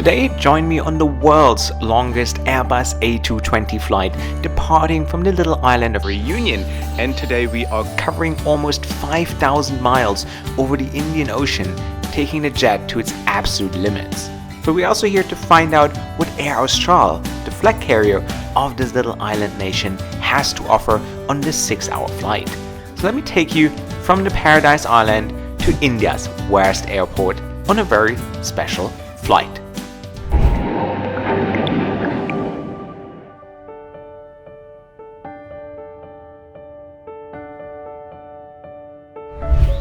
Today, join me on the world's longest Airbus A220 flight, departing from the little island of Reunion. And today we are covering almost 5,000 miles over the Indian Ocean, taking the jet to its absolute limits. But we're also here to find out what Air Austral, the flag carrier of this little island nation, has to offer on this 6-hour flight. So let me take you from the Paradise Island to India's worst airport on a very special flight.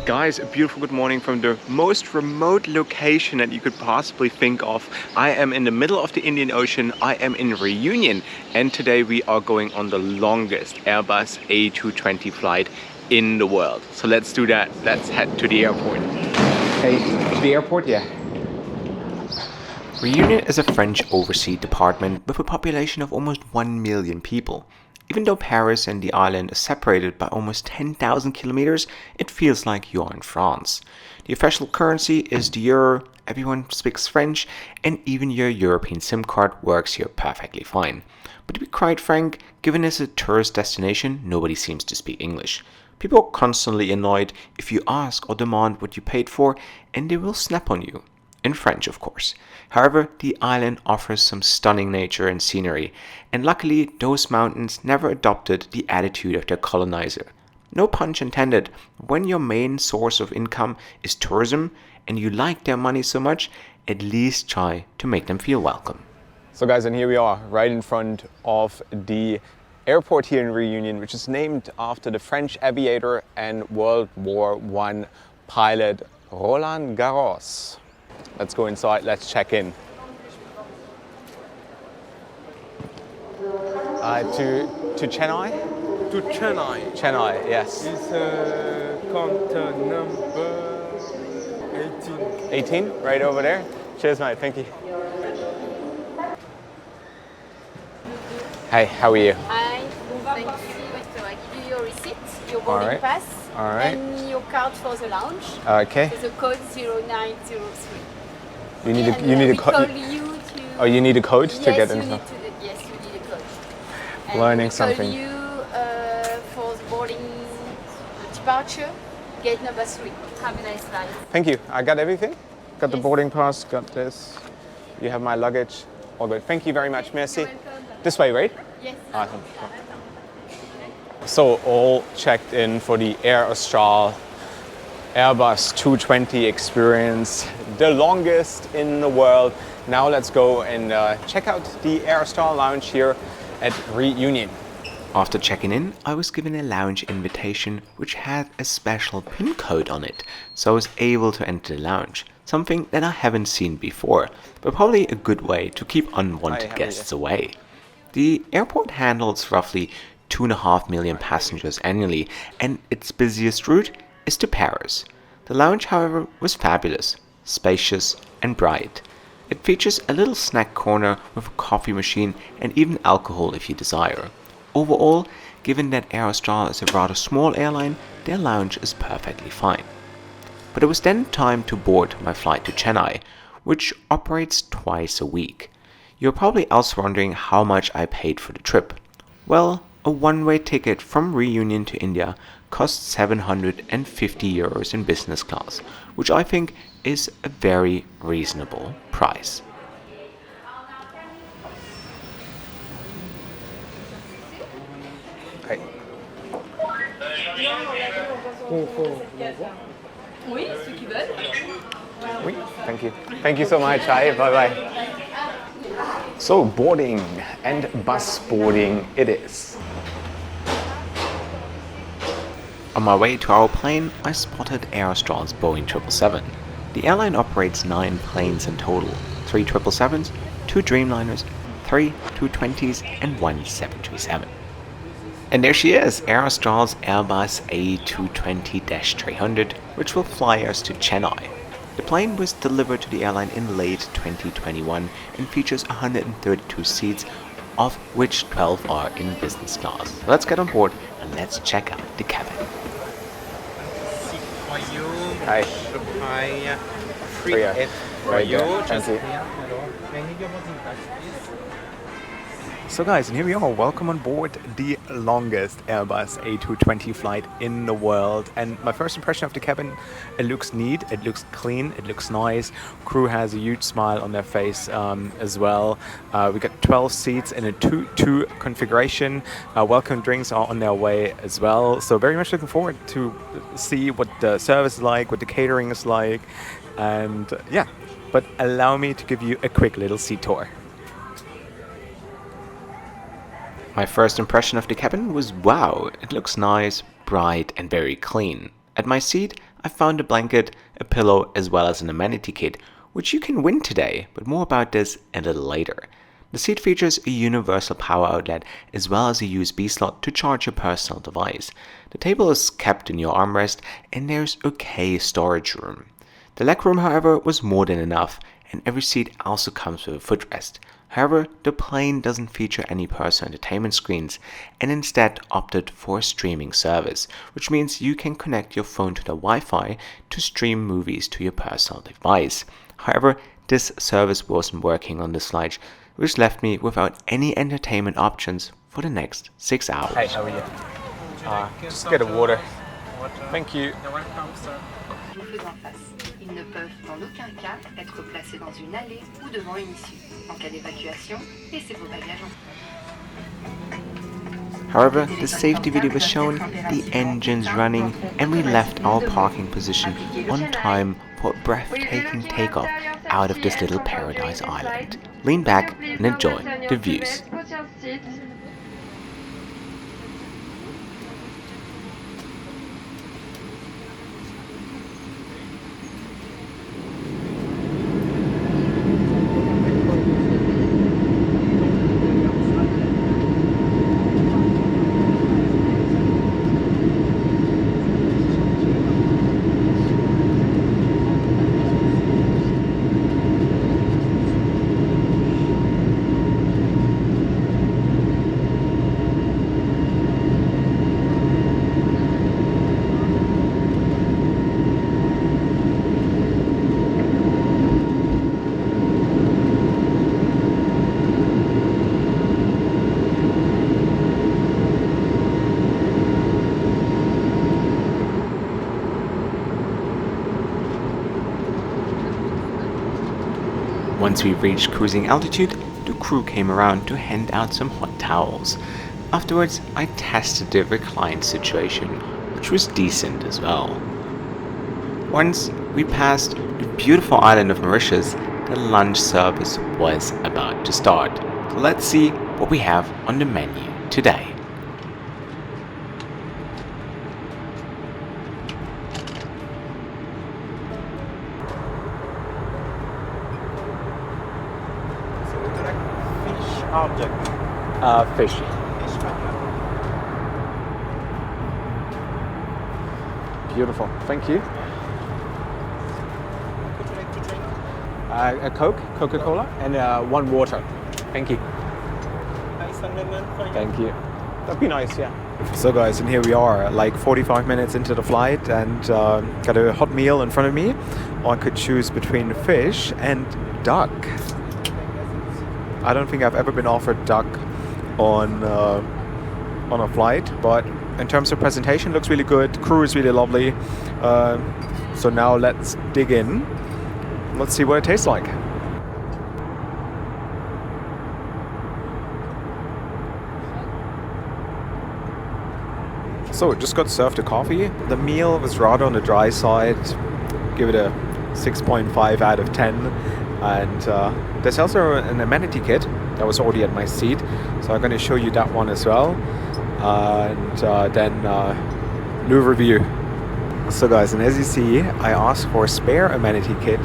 Guys, a beautiful good morning from the most remote location that you could possibly think of. I am in the middle of the Indian Ocean. I am in Reunion, and today we are going on the longest Airbus A220 flight in the world. So let's do that. Let's head to the airport. Hey, to the airport? Yeah. Reunion is a French overseas department with a population of almost 1 million people. Even though Paris and the island are separated by almost 10,000 kilometers, it feels like you're in France. The official currency is the euro, everyone speaks French, and even your European SIM card works here perfectly fine. But to be quite frank, given it's a tourist destination, nobody seems to speak English. People are constantly annoyed if you ask or demand what you paid for, and they will snap on you. In French, of course. However, the island offers some stunning nature and scenery, and luckily those mountains never adopted the attitude of their colonizer. No pun intended, when your main source of income is tourism and you like their money so much, at least try to make them feel welcome. So guys, and here we are, right in front of the airport here in Reunion, which is named after the French aviator and World War I pilot Roland Garros. Let's go inside, let's check in. To Chennai? To Chennai. Chennai, yes. It's counter number 18. 18, right over there. Cheers, mate, thank you. Hi, how are you? Hi, thank you. So I give you your receipt, your boarding pass, and your card for the lounge. Okay. So the code 0903. You need a code. Oh, you need a code to get into. Yes, you need a code. Learning something. Call you for the boarding departure, gate number 3. Have a nice flight. Thank you. I got everything. Got the boarding pass. Got this. You have my luggage. All good. Thank you very much. Merci. This way, right? Yes. Awesome. So all checked in for the Air Austral Airbus 220 experience, the longest in the world. Now let's go and check out the Air Austral lounge here at Reunion. After checking in, I was given a lounge invitation which had a special PIN code on it, so I was able to enter the lounge, something that I haven't seen before, but probably a good way to keep unwanted guests away. The airport handles roughly 2.5 million passengers annually, and its busiest route is to Paris. The lounge, however, was fabulous, spacious and bright. It features a little snack corner with a coffee machine and even alcohol if you desire. Overall, given that Air Austral is a rather small airline, their lounge is perfectly fine. But it was then time to board my flight to Chennai, which operates twice a week. You're probably also wondering how much I paid for the trip. Well, a one-way ticket from Reunion to India costs 750 euros in business class, which I think is a very reasonable price. Hey. Oui, ceux qui veulent. Oui, thank you. Thank you so much. Hi, bye-bye. So boarding and bus boarding it is. On my way to our plane, I spotted Air Austral's Boeing 777. The airline operates 9 planes in total, 3 777s, 2 Dreamliners, 3 220s and 1 737. And there she is, Air Austral's Airbus A220-300, which will fly us to Chennai. The plane was delivered to the airline in late 2021 and features 132 seats, of which 12 are in business class. So let's get on board and let's check out the cabin. For you, Hi. supply free Priya. for Right you. there. Just Thank you. here. So guys, and here we are, welcome on board the longest Airbus A220 flight in the world. And my first impression of the cabin, it looks neat, it looks clean, it looks nice. Crew has a huge smile on their face as well. We got 12 seats in a 2-2 configuration. Welcome drinks are on their way as well. So very much looking forward to see what the service is like, what the catering is like. And yeah, but allow me to give you a quick little seat tour. My first impression of the cabin was wow, it looks nice, bright and very clean. At my seat I found a blanket, a pillow as well as an amenity kit, which you can win today, but more about this a little later. The seat features a universal power outlet as well as a USB slot to charge your personal device. The table is kept in your armrest and there's okay storage room. The legroom however was more than enough, and every seat also comes with a footrest. However, the plane doesn't feature any personal entertainment screens and instead opted for a streaming service, which means you can connect your phone to the Wi-Fi to stream movies to your personal device. However, this service wasn't working on this flight, which left me without any entertainment options for the next 6 hours. Hey, how are you? Just get a water. Thank you. You're welcome, sir. Ils ne peuvent en aucun cas être placés dans une allée ou devant une issue. En cas d'évacuation, laissez vos bagages en. However, the safety video was shown, the engines running, and we left our parking position on time for a breathtaking takeoff out of this little paradise island. Lean back and enjoy the views. Once we reached cruising altitude, the crew came around to hand out some hot towels. Afterwards, I tested the recline situation, which was decent as well. Once we passed the beautiful island of Mauritius, the lunch service was about to start. So let's see what we have on the menu today. Object. Fish. Beautiful. Thank you. Would you like to drink? A Coke, Coca-Cola, and one water. Thank you. Ice and lemon for you. Thank you. That'd be nice, yeah. So guys, and here we are, like 45 minutes into the flight, and got a hot meal in front of me. I could choose between fish and duck. I don't think I've ever been offered duck on a flight, but in terms of presentation, looks really good. Crew is really lovely. So now let's dig in. Let's see what it tastes like. So just got served a coffee. The meal was rather on the dry side. Give it a 6.5 out of 10. And there's also an amenity kit that was already at my seat, so I'm going to show you that one as well, and then new review. So guys, and as you see, I asked for a spare amenity kit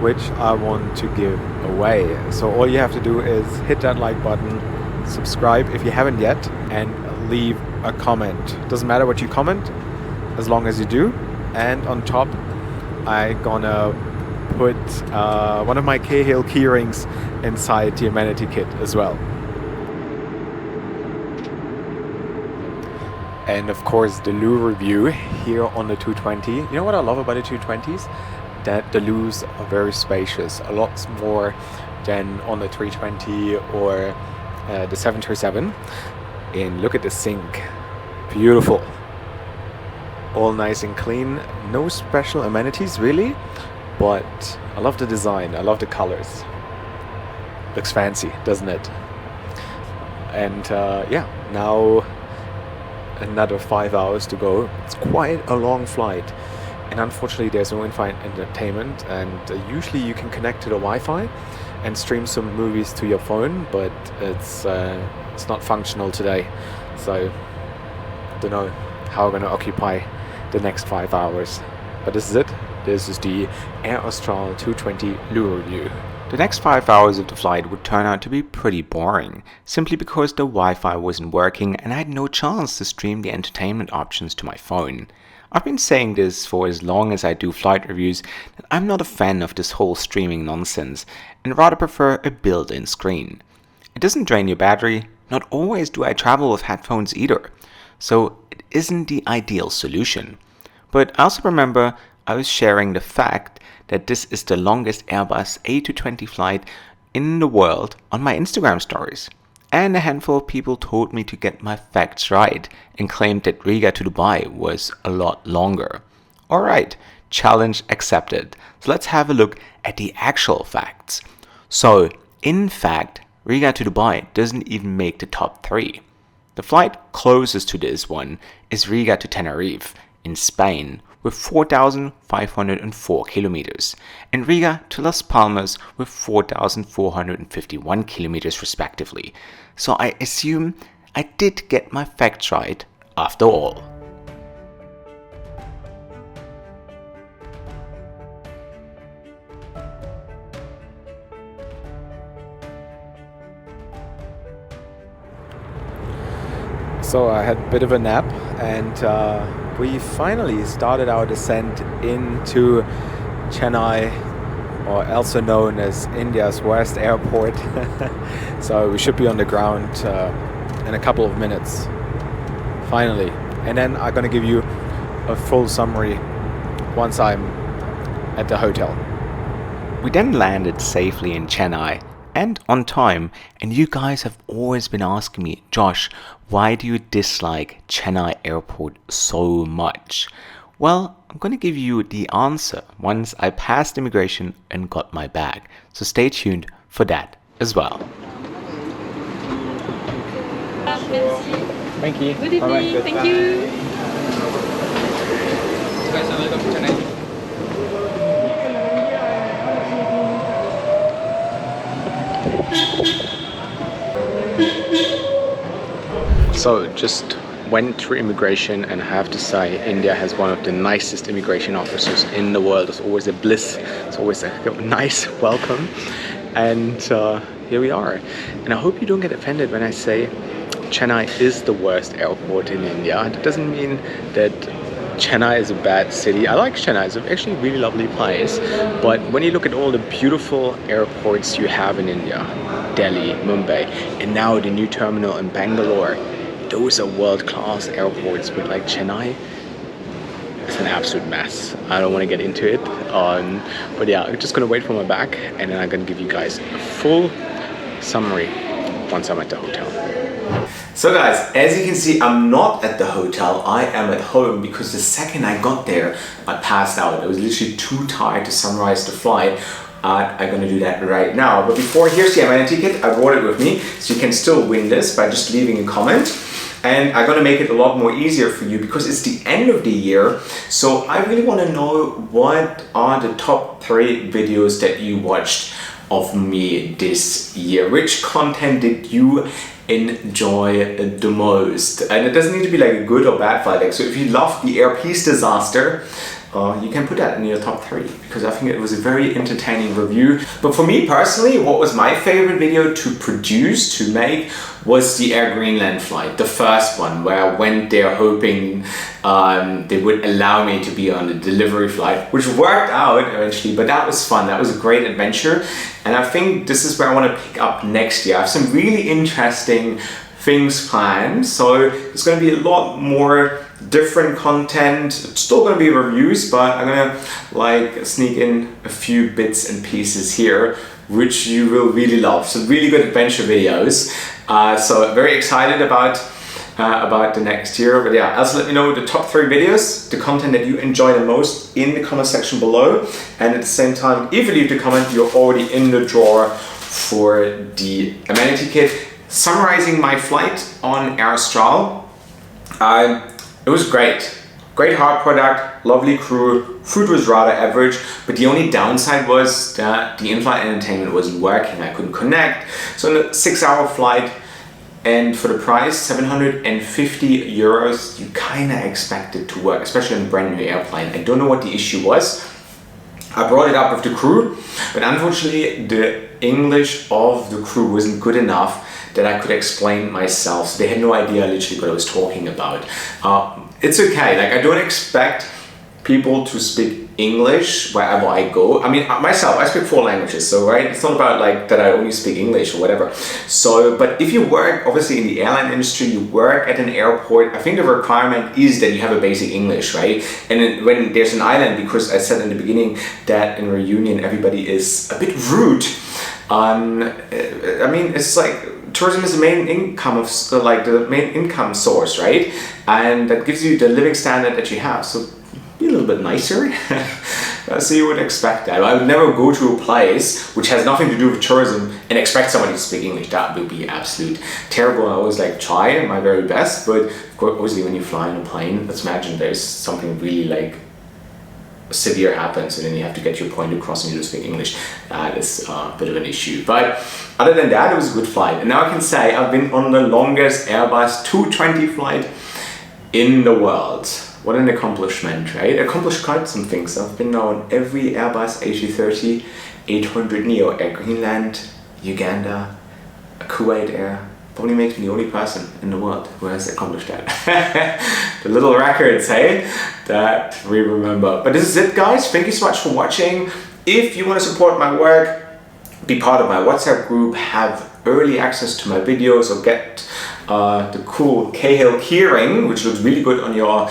which I want to give away. So all you have to do is hit that like button, subscribe if you haven't yet, and leave a comment. Doesn't matter what you comment as long as you do. And on top I'm gonna put one of my Cahill keyrings inside the amenity kit as well. And of course the loo review here on the 220. You know what I love about the 220s? That the loos are very spacious, a lot more than on the 320 or the 737. And look at the sink, beautiful, all nice and clean, no special amenities really, but I love the design, I love the colors, looks fancy, doesn't it? And yeah, now another 5 hours to go. It's quite a long flight, and unfortunately there's no in-flight entertainment, and usually you can connect to the Wi-Fi and stream some movies to your phone, but it's not functional today, so don't know how I'm gonna occupy the next 5 hours. But this is it. This is the Air Austral 220 Lure review. The next 5 hours of the flight would turn out to be pretty boring, simply because the Wi-Fi wasn't working and I had no chance to stream the entertainment options to my phone. I've been saying this for as long as I do flight reviews that I'm not a fan of this whole streaming nonsense and rather prefer a built-in screen. It doesn't drain your battery, not always do I travel with headphones either, so it isn't the ideal solution. But I also remember I was sharing the fact that this is the longest Airbus A220 flight in the world on my Instagram stories. And a handful of people told me to get my facts right and claimed that Riga to Dubai was a lot longer. Alright, challenge accepted. So let's have a look at the actual facts. So, in fact, Riga to Dubai doesn't even make the top 3. The flight closest to this one is Riga to Tenerife in Spain, with 4,504 kilometers, and Riga to Las Palmas with 4,451 kilometers respectively. So I assume I did get my facts right after all. So I had a bit of a nap, and we finally started our descent into Chennai, or also known as India's worst airport. So we should be on the ground in a couple of minutes, finally. And then I'm gonna give you a full summary once I'm at the hotel. We then landed safely in Chennai and on time, and you guys have always been asking me, Josh, why do you dislike Chennai airport so much? Well, I'm going to give you the answer once I passed immigration and got my bag, so stay tuned for that as well. Thank you. Good evening. Thank you. You guys are welcome to Chennai. So just went through immigration, and I have to say India has one of the nicest immigration officers in the world. It's always a bliss, it's always a nice welcome, and here we are. And I hope you don't get offended when I say Chennai is the worst airport in India. That doesn't mean that Chennai is a bad city. I like Chennai, it's actually a really lovely place, but when you look at all the beautiful airports you have in India, Delhi, Mumbai, and now the new terminal in Bangalore, those are world-class airports, but like Chennai, it's an absolute mess. I don't want to get into it, but yeah, I'm just gonna wait for my bag, and then I'm gonna give you guys a full summary once I'm at the hotel. So guys, as you can see, I'm not at the hotel, I am at home, because the second I got there, I passed out. I was literally too tired to summarize the flight. I'm gonna do that right now. But before, here's the Aviation ticket. I brought it with me, so you can still win this by just leaving a comment. And I'm gonna make it a lot more easier for you because it's the end of the year. So I really wanna know, what are the top 3 videos that you watched of me this year? Which content did you enjoy the most? And it doesn't need to be like a good or bad flight deck. So if you love the Airpiece disaster, you can put that in your top 3, because I think it was a very entertaining review. But for me personally, what was my favorite video to produce, to make, was the Air Greenland flight, the first one, where I went there hoping they would allow me to be on a delivery flight, which worked out eventually, but that was fun. That was a great adventure, and I think this is where I want to pick up next year. I have some really interesting things planned, so it's going to be a lot more different content. It's still going to be reviews, but I'm going to like sneak in a few bits and pieces here which you will really love. So really good adventure videos. So very excited about the next year. But yeah, also let me know the top 3 videos, the content that you enjoy the most in the comment section below. And at the same time, if you leave the comment, you're already in the drawer for the amenity kit. Summarizing my flight on Austral, it was great. Great hard product, lovely crew, food was rather average, but the only downside was that the in-flight entertainment wasn't working. I couldn't connect. So in a 6-hour flight, and for the price, 750 euros, you kind of expect it to work, especially on a brand new airplane. I don't know what the issue was. I brought it up with the crew, but unfortunately the English of the crew wasn't good enough that I could explain myself. So they had no idea literally what I was talking about. It's okay, like I don't expect people to speak English wherever I go. I mean, myself, I speak 4 languages, so right, it's not about like that I only speak English or whatever. So, but if you work obviously in the airline industry, you work at an airport, I think the requirement is that you have a basic English, right? And then when there's an island, because I said in the beginning that in Reunion everybody is a bit rude. I mean, it's like tourism is the main income of the main income source, right? And that gives you the living standard that you have. So be a little bit nicer. So you would expect that. I would never go to a place which has nothing to do with tourism and expect somebody to speak English. That would be absolute terrible. I always like try my very best, but of course, obviously when you fly in a plane, let's imagine there's something really like severe happens and then you have to get your point across and you just speak English. That is a bit of an issue. But other than that, it was a good flight. And now I can say I've been on the longest Airbus 220 flight in the world. What an accomplishment, right? Accomplished quite some things. I've been now on every Airbus A230, 800 Neo Air Greenland, Uganda, Kuwait Air. Probably makes me the only person in the world who has accomplished that. The little records, hey, that we remember. But this is it, guys. Thank you so much for watching. If you want to support my work, be part of my WhatsApp group, have early access to my videos, or get the cool Cahill keyring, which looks really good on your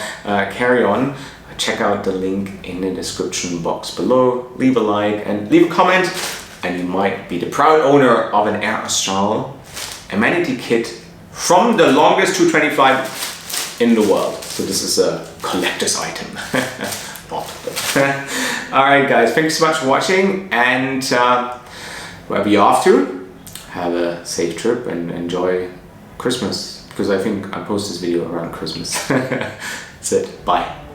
carry-on, check out the link in the description box below. Leave a like and leave a comment, and you might be the proud owner of an Air Austral amenity kit from the longest 220 flight in the world. So this is a collector's item. Alright guys, thanks so much for watching, and wherever you're off to, have a safe trip and enjoy Christmas, because I think I post this video around Christmas. That's it. Bye.